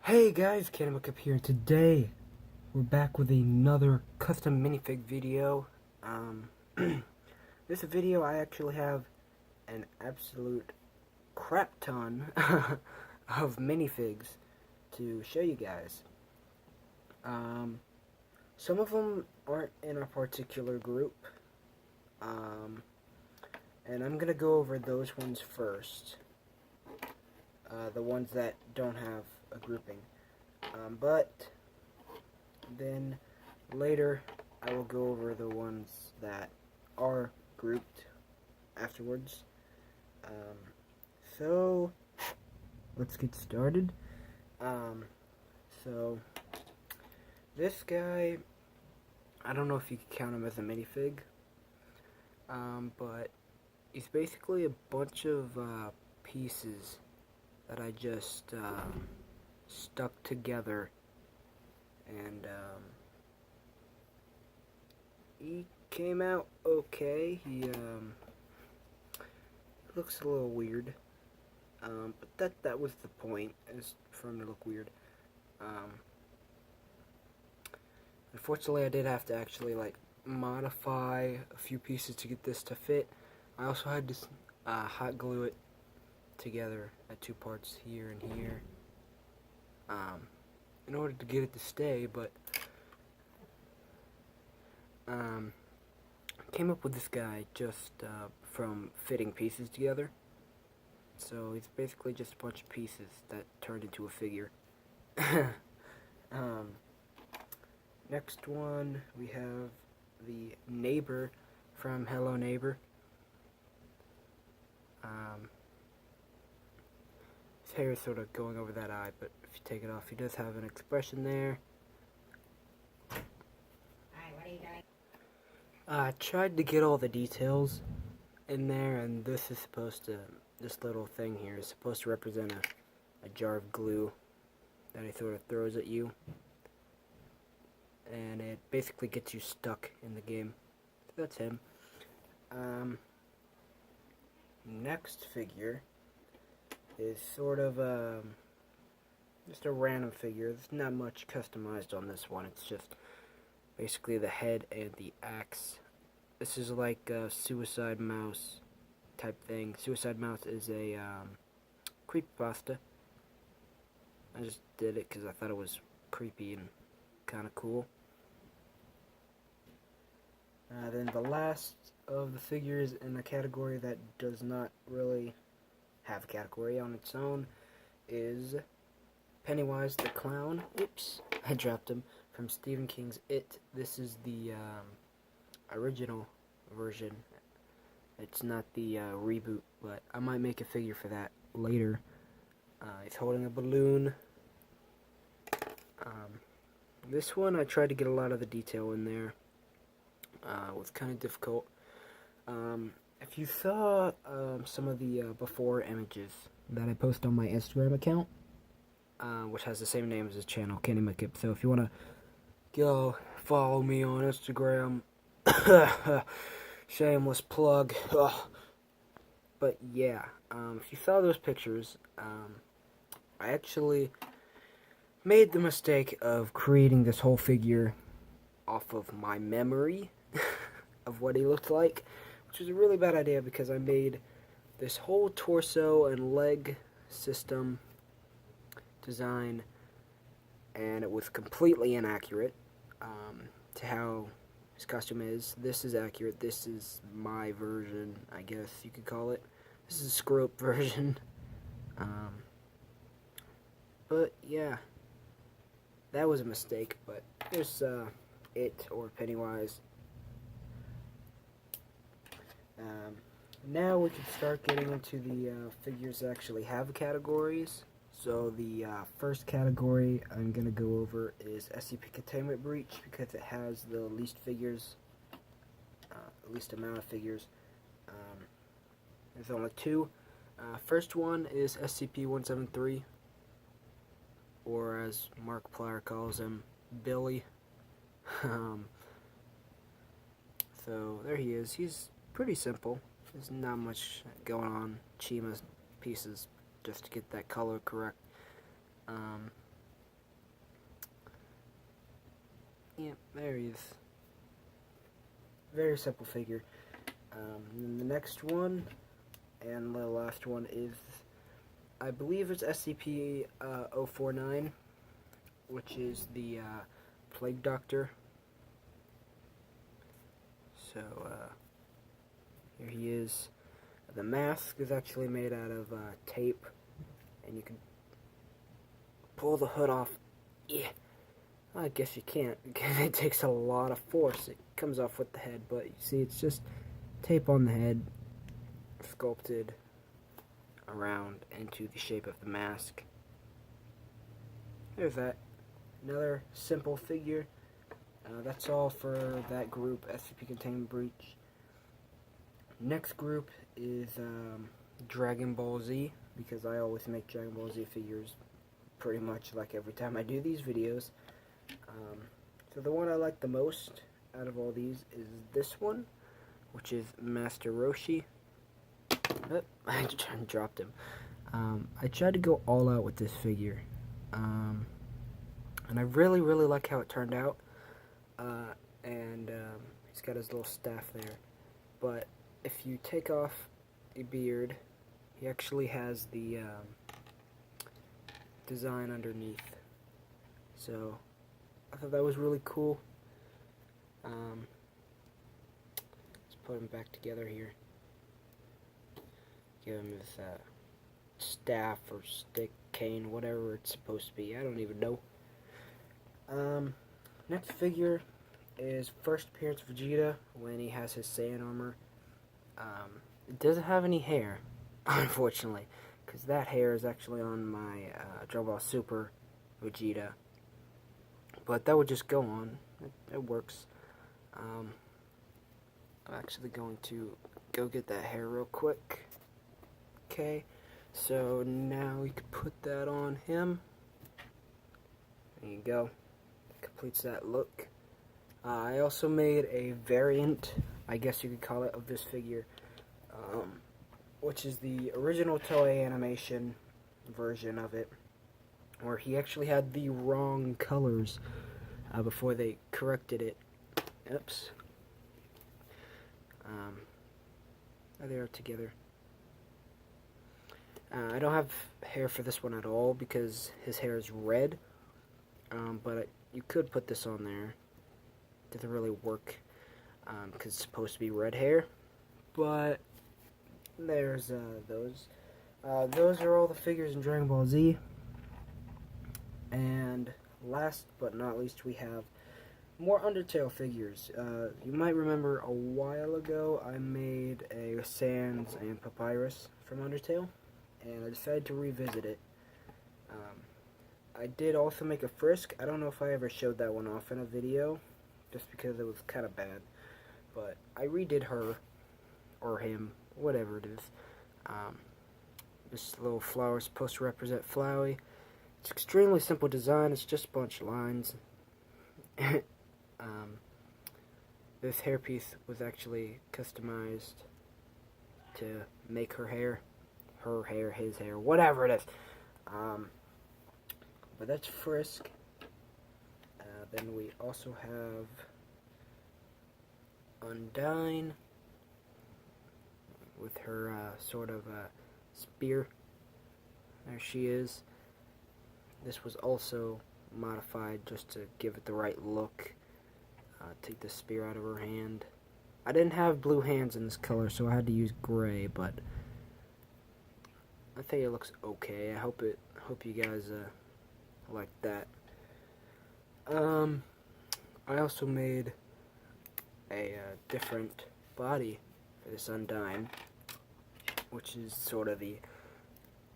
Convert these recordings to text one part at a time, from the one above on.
Hey guys, Cannibal here, and today we're back with another custom minifig video. This video I actually have an absolute crap ton of minifigs to show you guys. Some of them aren't in a particular group, and I'm gonna go over those ones first. The ones that don't have a grouping. But then later I will go over the ones that are grouped afterwards. So let's get started. So this guy, I don't know if you could count him as a minifig, but he's basically a bunch of pieces that I just stuck together, and he came out okay. He looks a little weird, but that was the point, is for him to look weird. Unfortunately, I did have to actually modify a few pieces to get this to fit. I also had to hot glue it together at two parts here and here, in order to get it to stay, but came up with this guy just from fitting pieces together. So it's basically just a bunch of pieces that turned into a figure. Next one, we have the neighbor from Hello Neighbor. His hair is sort of going over that eye, but if you take it off, he does have an expression there. Hi, what are you doing? I tried to get all the details in there, and this is supposed to, this little thing here is supposed to represent a jar of glue that he sort of throws at you, and it basically gets you stuck in the game. So that's him. Next figure is sort of just a random figure. There's not much customized on this one. It's just basically the head and the axe. This is like a Suicide Mouse type thing. Suicide Mouse is a creepypasta. I just did it because I thought it was creepy and kind of cool. Then the last of the figures in the category that does not really have a category on its own is Pennywise the Clown. Oops, I dropped him. From Stephen King's It. This is the original version. It's not the reboot, but I might make a figure for that later. He's holding a balloon. This one I tried to get a lot of the detail in there. It was kind of difficult. If you saw some of the before images that I post on my Instagram account, which has the same name as this channel, Candy McKip. So if you want to go follow me on Instagram, shameless plug. Ugh. But yeah, if you saw those pictures, I actually made the mistake of creating this whole figure off of my memory of what he looked like, which was a really bad idea because I made this whole torso and leg system design, and it was completely inaccurate to how his costume is. This is accurate. This is my version, I guess you could call it. This is a screw-up version. But yeah, that was a mistake. But there's it, or Pennywise. Now we can start getting into the figures that actually have categories. So the first category I'm going to go over is SCP Containment Breach, because it has the least figures, least amount of figures. There's only two. First one is SCP-173, or as Mark Plyer calls him, Billy. So there he is. He's pretty simple. There's not much going on. Chima's pieces just to get that color correct. Yeah, there he is. Very simple figure. And the next one, and the last one is, I believe it's SCP-049, which is the Plague Doctor. So, here he is. The mask is actually made out of tape, and you can pull the hood off. Yeah, I guess you can't, because it takes a lot of force. It comes off with the head, but you see, it's just tape on the head, sculpted around into the shape of the mask. There's that. Another simple figure. That's all for that group, SCP Containment Breach. Next group is Dragon Ball Z, because I always make Dragon Ball Z figures pretty much like every time I do these videos. So the one I like the most out of all these is this one, which is Master Roshi. Oh, I dropped him. I tried to go all out with this figure, and I really like how it turned out. And he's got his little staff there, but if you take off the beard, he actually has the design underneath. So I thought that was really cool. Let's put him back together here. Give him his staff or stick, cane, whatever it's supposed to be. I don't even know. Next figure is first appearance of Vegeta when he has his Saiyan armor. It doesn't have any hair, unfortunately, because that hair is actually on my Dragon Ball Super Vegeta. But that would just go on. It works. I'm actually going to go get that hair real quick. Okay, so now we can put that on him. There you go. Completes that look. I also made a variant, I guess you could call it, of this figure, which is the original Toei animation version of it, where he actually had the wrong colors before they corrected it. Oops. They are together. I don't have hair for this one at all because his hair is red, but you could put this on there. Doesn't really work because it's supposed to be red hair, but there's those. Those are all the figures in Dragon Ball Z. And last but not least, we have more Undertale figures. You might remember a while ago I made a Sans and Papyrus from Undertale, and I decided to revisit it. I did also make a Frisk. I don't know if I ever showed that one off in a video, just because it was kind of bad. But I redid her, or him, whatever it is. This little flower is supposed to represent Flowey. It's extremely simple design. It's just a bunch of lines. This hairpiece was actually customized to make her hair, his hair, whatever it is. But that's Frisk. Then we also have Undine with her sort of spear. There she is. This was also modified just to give it the right look. Take the spear out of her hand. I didn't have blue hands in this color, so I had to use gray, but I think it looks okay. I hope you guys like that. I also made a different body for this Undine, which is sort of the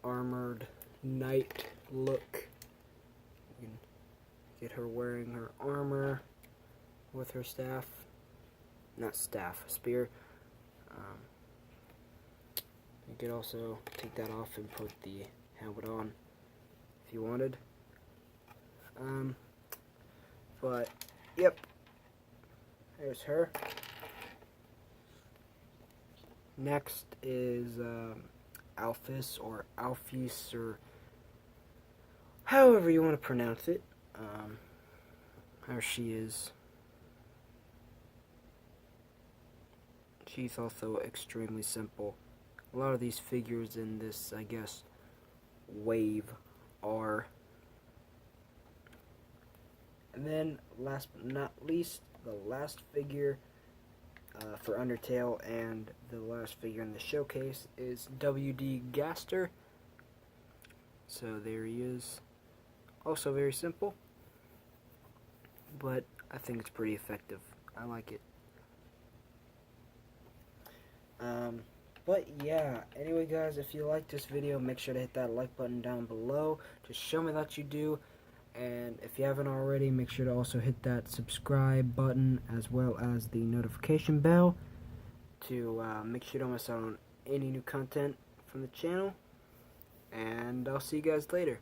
armored knight look. You can get her wearing her armor with her staff. Not staff, spear. You could also take that off and put the helmet on if you wanted. But, yep. There's her. Next is Alfie or Alphys, or however you want to pronounce it. There she is. She's also extremely simple. A lot of these figures in this, I guess, wave are. And then, last but not least, the last figure for Undertale and the last figure in the showcase is WD Gaster. So there he is. Also very simple, but I think it's pretty effective. I like it. But yeah, anyway guys, if you like this video, make sure to hit that like button down below to show me that you do. And if you haven't already, make sure to also hit that subscribe button as well as the notification bell to make sure you don't miss out on any new content from the channel. And I'll see you guys later.